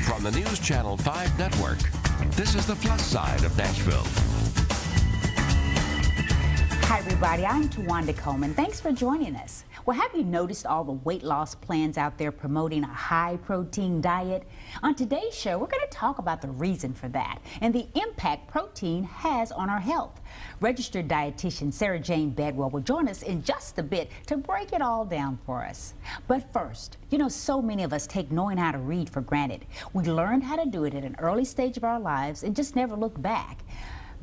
From the News Channel 5 Network, this is the Plus Side of Nashville. Hi everybody, I'm Tuwanda Coleman. Thanks for joining us. Well, have you noticed all the weight loss plans out there promoting a high-protein diet? On today's show, we're going to talk about the reason for that and the impact protein has on our health. Registered dietitian Sarah Jane Bedwell will join us in just a bit to break it all down for us. But first, you know, so many of us take knowing how to read for granted. We learned how to do it at an early stage of our lives and just never looked back.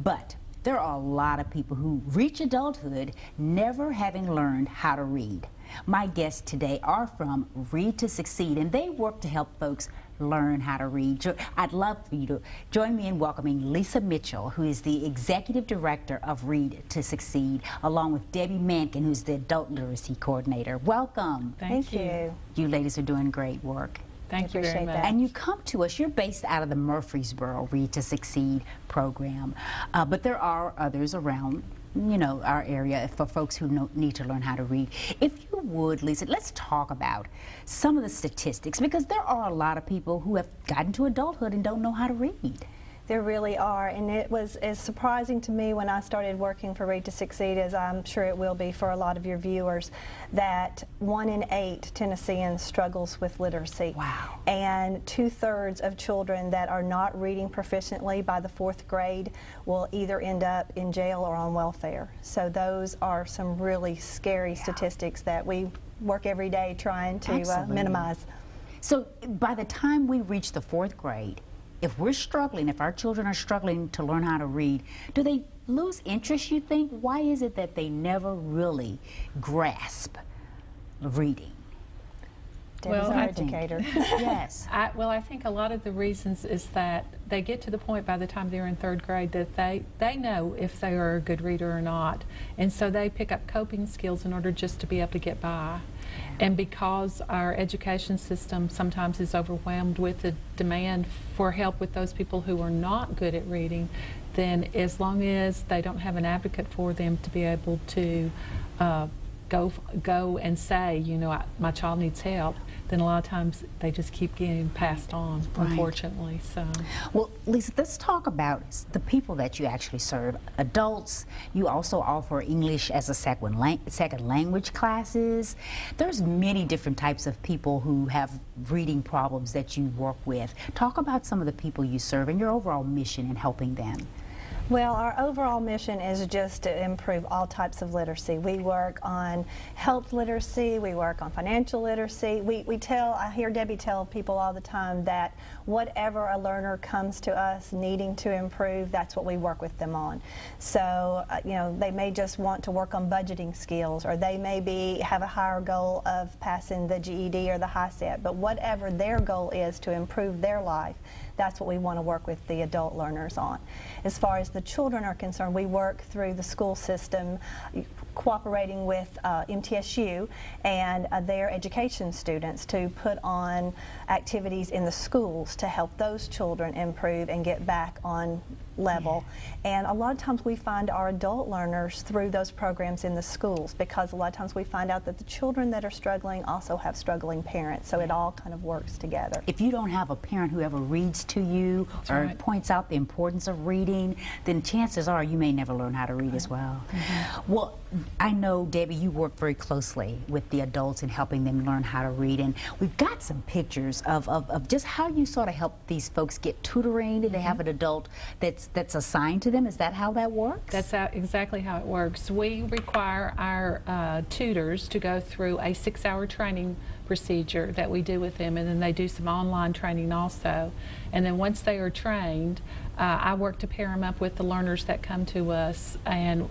But there are a lot of people who reach adulthood never having learned how to read. My guests today are from Read to Succeed, and they work to help folks learn how to read. I'd love for you to join me in welcoming Lisa Mitchell, who is the Executive Director of Read to Succeed, along with Debbie Mankin, who's the Adult Literacy Coordinator. Welcome. Thank you. You ladies are doing great work. Thank you very much. And you come to us, you're based out of the Murfreesboro Read to Succeed program, but there are others around, you know, our area for folks who need to learn how to read. If you would, Lisa, let's talk about some of the statistics, because there are a lot of people who have gotten to adulthood and don't know how to read. There really are, and it was as surprising to me when I started working for Read to Succeed, as I'm sure it will be for a lot of your viewers, that 1 in 8 Tennesseans struggles with literacy. Wow. And 2/3 of children that are not reading proficiently by the 4th grade will either end up in jail or on welfare. So those are some really scary statistics that we work every day trying to minimize. So by the time we reach the 4th grade, if we're struggling, if our children are struggling to learn how to read, do they lose interest, you think? Why is it that they never really grasp reading? Debbie's our educator. Yes. I think a lot of the reasons is that they get to the point by the time they're in 3rd grade that they know if they are a good reader or not. And so they pick up coping skills in order just to be able to get by. And because our education system sometimes is overwhelmed with the demand for help with those people who are not good at reading, then as long as they don't have an advocate for them to be able to go and say, you know, my child needs help, then a lot of times they just keep getting passed on, unfortunately. So, well, Lisa, let's talk about the people that you actually serve. Adults. You also offer English as a second language classes. There's many different types of people who have reading problems that you work with. Talk about some of the people you serve and your overall mission in helping them. Well, our overall mission is just to improve all types of literacy. We work on health literacy, we work on financial literacy. I hear Debbie tell people all the time that whatever a learner comes to us needing to improve, that's what we work with them on. So, you know, they may just want to work on budgeting skills, or they may have a higher goal of passing the GED or the HiSET, but whatever their goal is to improve their life, that's what we want to work with the adult learners on. As far as the children are concerned, we work through the school system, cooperating with MTSU and their education students to put on activities in the schools to help those children improve and get back on level. And a lot of times we find our adult learners through those programs in the schools, because a lot of times we find out that the children that are struggling also have struggling parents, so it all kind of works together. If you don't have a parent who ever reads to you or points out the importance of reading, then chances are you may never learn how to read as well. Well, I know, Debbie, you work very closely with the adults in helping them learn how to read, and we've got some pictures of just how you sort of help these folks get tutoring. Do they have an adult that's assigned to them? Is that how that works? That's exactly how it works. We require our tutors to go through a 6-hour training procedure that we do with them, and then they do some online training also. And then once they are trained, I work to pair them up with the learners that come to us. And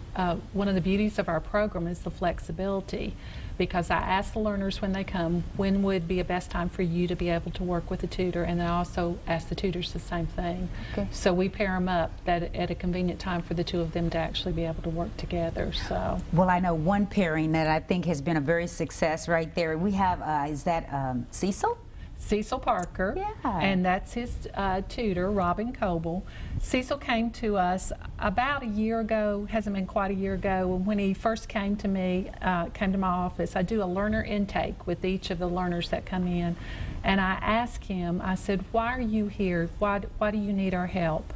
one of the beauties of our program is the flexibility, because I ask the learners when they come, when would be a best time for you to be able to work with a tutor, and I also ask the tutors the same thing. Okay. So we pair them up at a convenient time for the two of them to actually be able to work together. So, well, I know one pairing that I think has been a very success right there. We have, is that Cecil? Cecil Parker, Yeah. and that's his tutor, Robin Coble. Cecil came to us about a year ago, hasn't been quite a year ago, when he first came to me, came to my office. I do a learner intake with each of the learners that come in, and I asked him, I said, why are you here? Why do you need our help?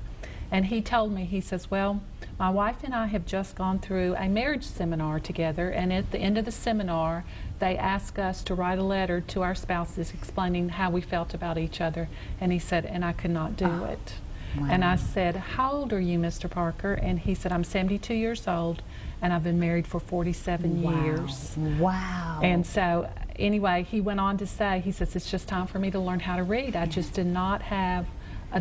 And he told me, he says, well, my wife and I have just gone through a marriage seminar together, and at the end of the seminar, they asked us to write a letter to our spouses explaining how we felt about each other. And he said, and I could not do it. Wow. And I said, how old are you, Mr. Parker? And he said, I'm 72 years old, and I've been married for 47 years. Wow. And so, anyway, he went on to say, he says, it's just time for me to learn how to read. I just did not have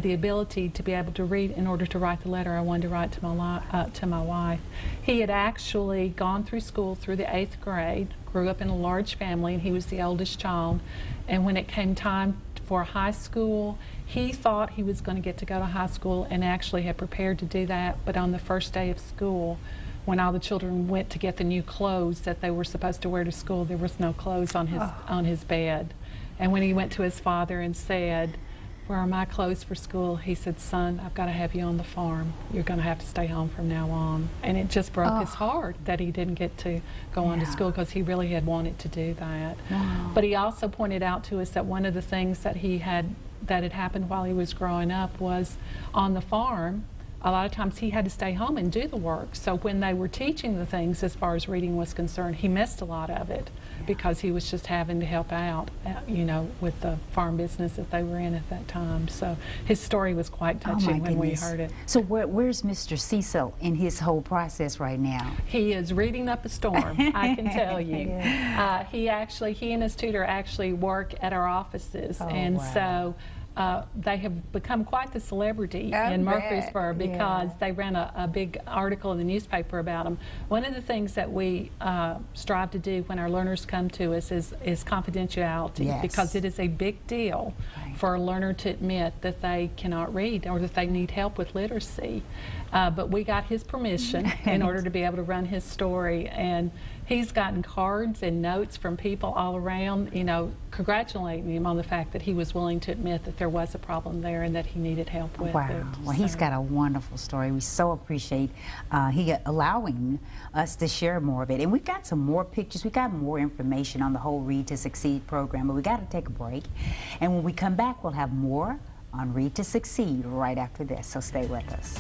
the ability to be able to read in order to write the letter I wanted to write to my wife. He had actually gone through school through the 8th grade, grew up in a large family, and he was the oldest child. And when it came time for high school, he thought he was going to get to go to high school and actually had prepared to do that. But on the first day of school, when all the children went to get the new clothes that they were supposed to wear to school, there was no clothes on his bed. And when he went to his father and said, where are my clothes for school? He said, son, I've got to have you on the farm. You're going to have to stay home from now on. And it just broke his heart that he didn't get to go on to school, because he really had wanted to do that. Wow. But he also pointed out to us that one of the things that that had happened while he was growing up was on the farm, a lot of times he had to stay home and do the work. So when they were teaching the things as far as reading was concerned, he missed a lot of it because he was just having to help out, you know, with the farm business that they were in at that time. So his story was quite touching when we heard it. So where's Mr. Cecil in his whole process right now? He is reading up a storm, I can tell you. He and his tutor actually work at our offices, and so they have become quite the celebrity in Murfreesboro because they ran a big article in the newspaper about them. One of the things that we strive to do when our learners come to us is confidentiality, because it is a big deal for a learner to admit that they cannot read or that they need help with literacy. But we got his permission in order to be able to run his story, and he's gotten cards and notes from people all around, you know, congratulating him on the fact that he was willing to admit that there was a problem there and that he needed help with it. Well, he's got a wonderful story. We so appreciate he allowing us to share more of it. And we've got some more pictures. We got more information on the whole Read to Succeed program, but we got to take a break. And when we come back, we'll have more on Read to Succeed right after this. So stay with us.